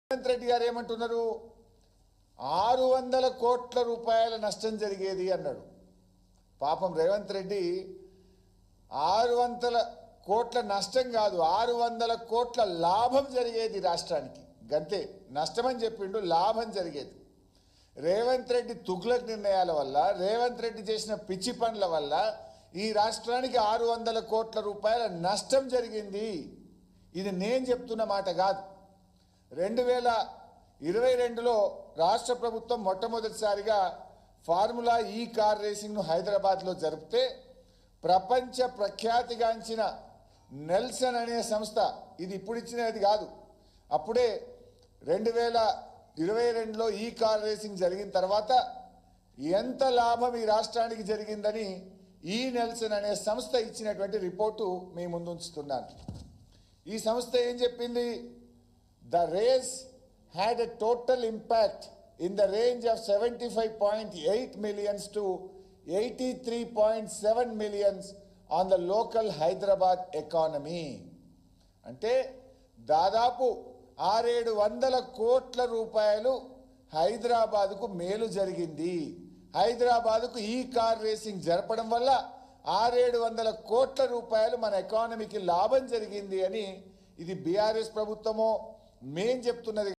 రేవంత్ రెడ్డి గారు ఏమంటున్నారు? 600 కోట్ల రూపాయల నష్టం జరిగేది అన్నాడు. పాపం రేవంత్ రెడ్డి 600 కోట్ల నష్టం కాదు, 600 కోట్ల లాభం జరిగేది రాష్ట్రానికి. గంతే, నష్టమని చెప్పిండు, లాభం జరిగేది. రేవంత్ రెడ్డి తుగ్లక్ నిర్ణయాల వల్ల, రేవంత్ రెడ్డి చేసిన పిచ్చి పనుల వల్ల ఈ రాష్ట్రానికి 600 కోట్ల రూపాయల నష్టం జరిగింది. ఇది నేను చెప్తున్న మాట కాదు. 2022లో రాష్ట్ర ప్రభుత్వం మొట్టమొదటిసారిగా ఫార్ములా ఈ కార్ రేసింగ్ను హైదరాబాద్లో జరిపితే ప్రపంచ ప్రఖ్యాతిగాంచిన నెల్సన్ అనే సంస్థ, ఇది ఇప్పుడు ఇచ్చినది కాదు, అప్పుడే 2022లో ఈ కార్ రేసింగ్ జరిగిన తర్వాత ఎంత లాభం ఈ రాష్ట్రానికి జరిగిందని ఈ నెల్సన్ అనే సంస్థ ఇచ్చినటువంటి రిపోర్టు మీ ముందు ఉంచుతున్నాను. ఈ సంస్థ ఏం చెప్పింది? The race had a total impact in the range of 75.8 millions to 83.7 millions on the local Hyderabad economy. అంటే దాదాపు 600 కోట్ల రూపాయలు హైదరాబాద్కు మేలు జరిగింది. హైదరాబాద్కు ఈ కార్ రేసింగ్ జరపడం వల్ల 600 కోట్ల రూపాయలు మన ఎకానమీకి లాభం జరిగింది అని ఇది బీఆర్ఎస్ ప్రభుత్వమో మేం చెప్తున్నది